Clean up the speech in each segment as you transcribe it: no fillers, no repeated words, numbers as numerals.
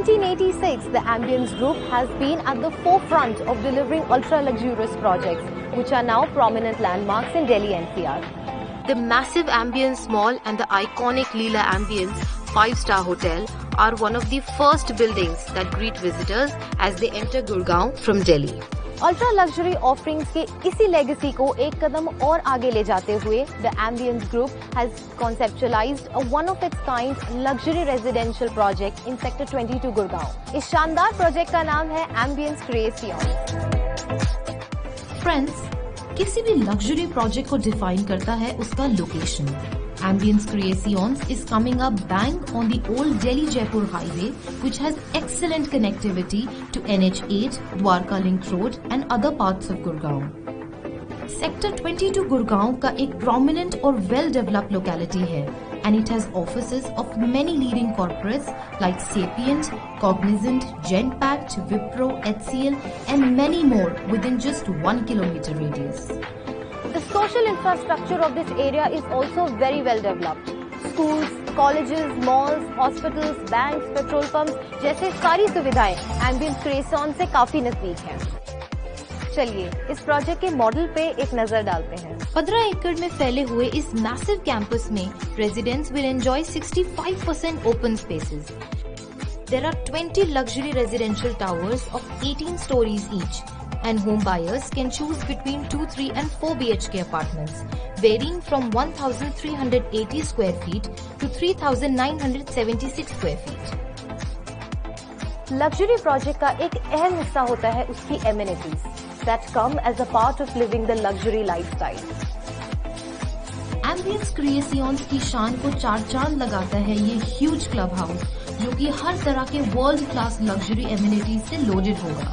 1986, the Ambience Group has been at the forefront of delivering ultra-luxurious projects, which are now prominent landmarks in Delhi NCR. The massive Ambience Mall and the iconic Leela Ambience 5-star hotel are one of the first buildings that greet visitors as they enter Gurgaon from Delhi. Ultra luxury offerings के इसी legacy को एक कदम और आगे ले जाते हुए the ambience group has conceptualised a one of its kind luxury residential project in sector 22 Gurgaon. इस शानदार प्रोजेक्ट का नाम है एम्बियंस क्रिएशन। फ्रेंड्स, किसी भी लग्जरी प्रोजेक्ट को डिफाइन करता है उसका location. Ambience Creations is coming up bang on the old Delhi-Jaipur highway, which has excellent connectivity to NH8, Dwarka Link Road and other parts of Gurgaon. Sector 22 Gurgaon का एक prominent और well-developed locality है, and it has offices of many leading corporates like Sapient, Cognizant, Genpact, Wipro, HCL and many more within just 1 kilometer radius. The social infrastructure of this area is also very well developed. Schools, colleges, malls, hospitals, banks, petrol pumps जैसे सारी सुविधाएं Ambience Creations से काफी नजदीक हैं। चलिए इस project के मॉडल पे एक नजर डालते हैं। 15 एकड़ में फैले हुए इस मैसिव कैंपस में residents will enjoy 65% open spaces. There are 20 luxury residential towers of 18 stories each. And home buyers can choose between 2, 3 and 4 BHK apartments, varying from 1,380 square feet to 3,976 square feet. Luxury project का एक अहम हिस्सा होता है उसकी amenities that come as a part of living the luxury lifestyle. Ambience Creations की शान को चार चांद लगाता है ये huge club house, जो कि हर तरह के world class luxury amenities से loaded होगा.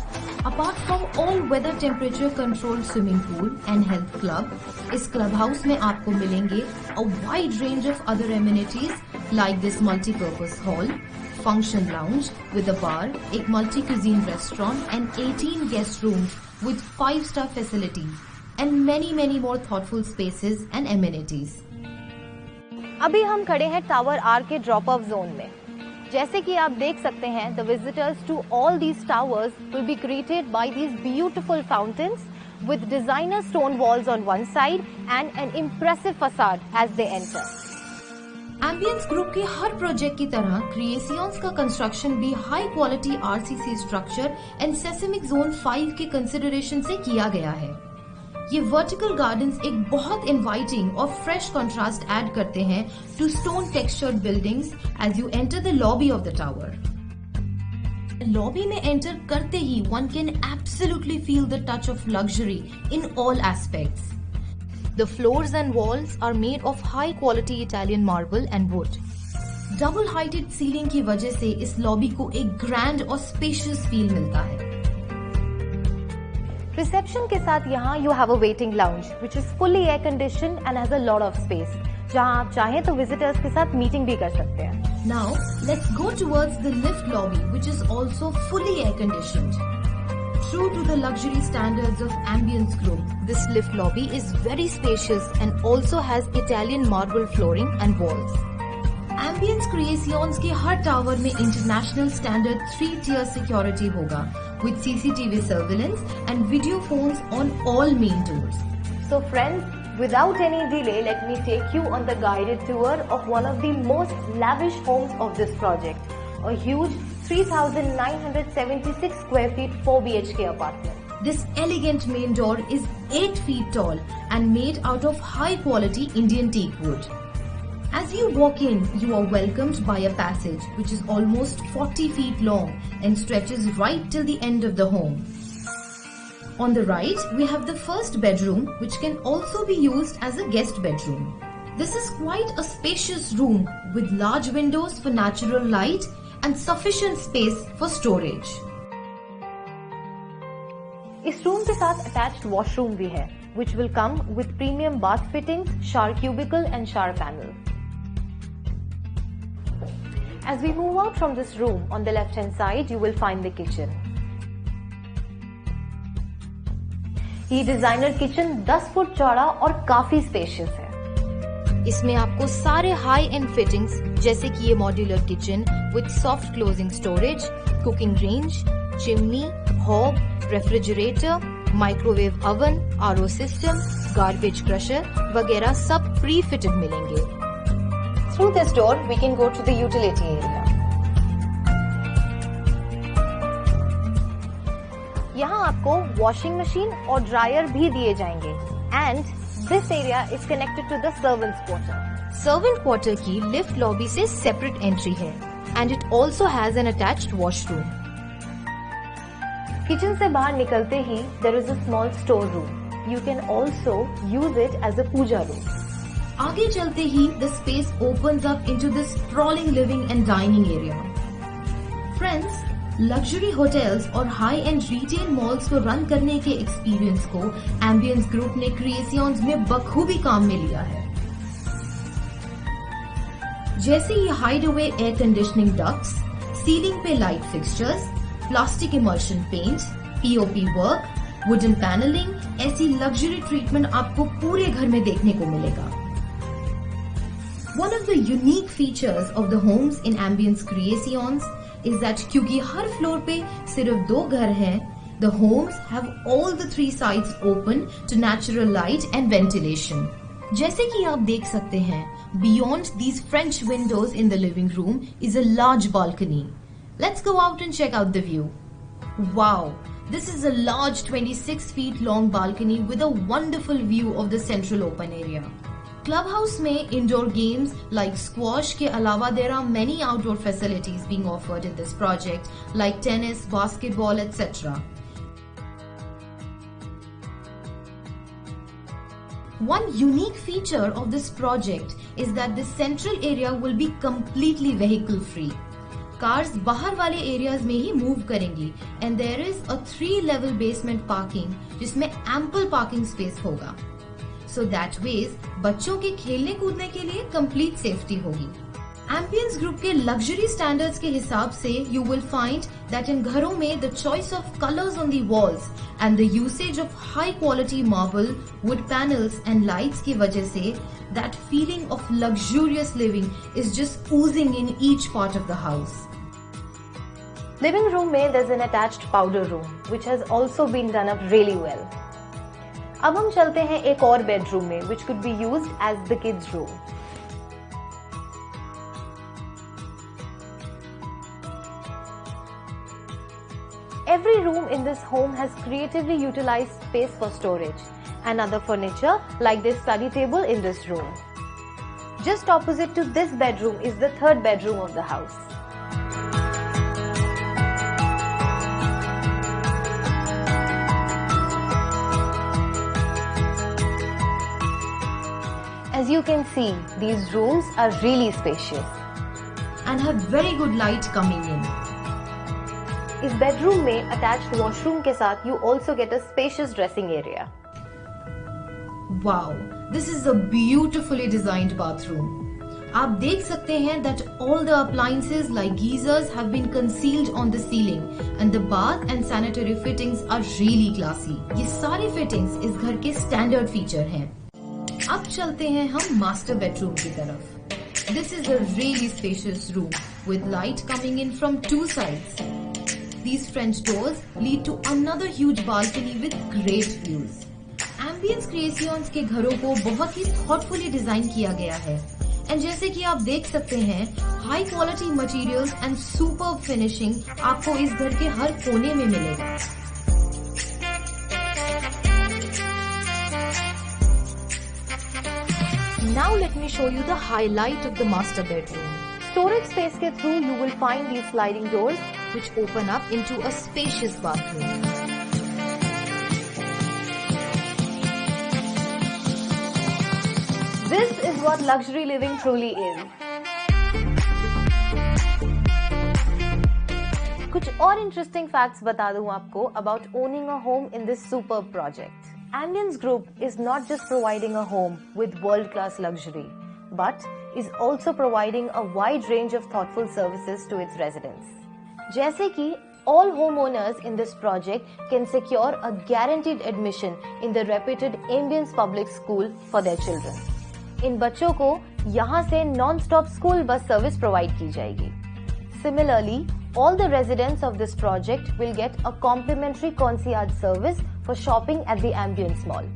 Apart from all weather temperature controlled swimming pool and health club, इस club house में आपको मिलेंगे a wide range of other amenities like this multi-purpose hall, function lounge with a bar, एक multi-cuisine restaurant and 18 guest rooms with 5-star facilities and many more thoughtful spaces and amenities. अभी हम खड़े हैं tower are के drop of zone में। जैसे कि आप देख सकते हैं, the visitors to all these towers will be greeted by these beautiful fountains with designer stone walls on one side and an impressive facade as they enter. Ambience Group के हर project की तरह Creations का construction भी high quality RCC structure and seismic zone 5 के consideration से किया गया है। ये वर्टिकल गार्डन्स एक बहुत इनवाइटिंग और फ्रेश कंट्रास्ट ऐड करते हैं to stone textured buildings as you enter the lobby of the tower. Lobby में एंटर करते ही one can absolutely feel the touch of luxury in all aspects. The floors and walls are made of high quality Italian marble and wood. Double heighted ceiling की वजह से इस lobby को एक grand और स्पेशियस फील मिलता है। Reception के साथ यहाँ you have a waiting lounge which is fully air conditioned and has a lot of space, जहाँ आप चाहें तो विजिटर्स के साथ मीटिंग भी कर सकते हैं। Now let's go towards the lift lobby which is also fully air conditioned. True to the luxury standards of Ambience Group, this lift lobby is very spacious and also has Italian marble flooring and walls. Ambience Creations के हर tower में international standard 3-tier security होगा with CCTV surveillance and video phones on all main doors. So friends, without any delay, let me take you on the guided tour of one of the most lavish homes of this project, a huge 3,976 square feet 4 BHK apartment. This elegant main door is 8 feet tall and made out of high quality Indian teak wood. As you walk in, you are welcomed by a passage which is almost 40 feet long and stretches right till the end of the home. On the right, we have the first bedroom which can also be used as a guest bedroom. This is quite a spacious room with large windows for natural light and sufficient space for storage. इस room के साथ attached washroom भी है which will come with premium bath fittings, shower cubicle and shower panel. As we move out from this room, on the left hand side, you will find the kitchen. ये designer kitchen 10 foot चौड़ा और काफी spacious है। इसमें आपको सारे high and fittings जैसे कि ये modular kitchen with soft closing storage, cooking range, chimney, hob, refrigerator, microwave oven, RO system, garbage crusher वगैरह सब प्री फिटेड मिलेंगे। Through this door, we can go to the utility area. यहाँ आपको washing machine और dryer भी दिए जाएंगे and this area is connected to the servants quarter. Servant quarter की लिफ्ट लॉबी से सेपरेट एंट्री है and it also has an attached washroom. Kitchen से बाहर निकलते ही there is a small store room. You can also use it as a puja room. आगे चलते ही the space opens up into this sprawling living and dining area. Friends, luxury hotels और high end retail malls को run करने के experience को ambience group ने creations में बखूबी काम में लिया है। जैसे ये hide away air conditioning ducts, ceiling पे light fixtures, plastic emulsion paint, POP work, wooden panelling, ऐसी लग्जरी ट्रीटमेंट आपको पूरे घर में देखने को मिलेगा। One of the unique features of the homes in Ambience Creations is that क्योंकि हर फ्लोर पे सिर्फ 2 घर हैं, the homes have all the 3 sides open to natural light and ventilation. जैसे कि आप देख सकते हैं, beyond these French windows in the living room is a large balcony. Let's go out and check out the view. Wow! This is a large 26 feet long balcony with a wonderful view of the central open area. Clubhouse में indoor games like squash के अलावा there are many outdoor facilities being offered in this project like tennis, basketball, etc. One unique feature of this project is that the central area will be completely vehicle free. Cars बाहर वाले areas में ही move करेंगी and there is a 3-level basement parking जिसमें ample parking space होगा. So that ways बच्चों के खेलने कूदने के लिए complete safety होगी। Ambience Group के luxury standards के हिसाब से you will find that in घरों में the choice of colors on the walls and the usage of high quality marble, wood panels and lights की वजह से that feeling of luxurious living is just oozing in each part of the house. Living room में there's an attached powder room which has also been done up really well. अब हम चलते हैं एक और बेडरूम में which could be used as the kids room. Every room in this home has creatively utilized space for storage and other furniture like this study table in this room. Just opposite to this bedroom is the third bedroom of the house. As you can see, these rooms are really spacious and have very good light coming in. इस bedroom में attached washroom के साथ you also get a spacious dressing area. Wow, this is a beautifully designed bathroom. आप देख सकते हैं that all the appliances like geysers have been concealed on the ceiling and the bath and sanitary fittings are really classy. ये सारे fittings इस घर के standard feature हैं. अब चलते हैं हम मास्टर बेडरूम की तरफ। This is a really spacious room with light coming in from 2 sides. These French doors lead to another huge balcony with great views. Ambience Creations के घरों को बहुत ही thoughtfully डिजाइन किया गया है and जैसे कि आप देख सकते हैं, high quality materials and superb finishing आपको इस घर के हर कोने में मिलेगा। Now let me show you the highlight of the master bedroom. Storage space के through you will find these sliding doors which open up into a spacious bathroom. This is what luxury living truly is. कुछ और interesting facts बता दूं आपको about owning a home in this superb project. Ambience Group is not just providing a home with world-class luxury, but is also providing a wide range of thoughtful services to its residents. जैसे कि all homeowners in this project can secure a guaranteed admission in the reputed Ambience Public School for their children. इन बच्चों को यहाँ से non stop school bus service provide की जाएगी। Similarly, all the residents of this project will get a complimentary concierge service for shopping at the Ambience Mall.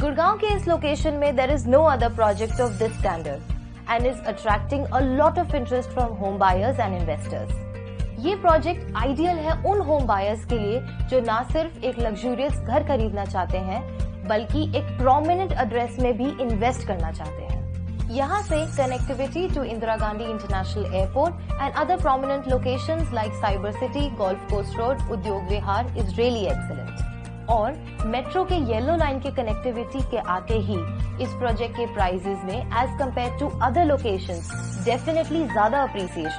Gurgaon के इस location में there is no other project of this standard and is attracting a lot of interest from home buyers and investors. ये project ideal है उन home buyers के लिए जो ना सिर्फ एक लग्जूरियस घर खरीदना चाहते हैं बल्कि एक प्रोमिनेंट एड्रेस में भी इन्वेस्ट करना चाहते हैं। यहाँ से connectivity to Indira Gandhi international airport and other prominent locations like cyber city, golf कोस्ट road, Udyog Vihar is really excellent. और मेट्रो के येलो लाइन के कनेक्टिविटी के आते ही इस प्रोजेक्ट के प्राइसेस में as compare to other locations definitely ज्यादा अप्रिसिएशन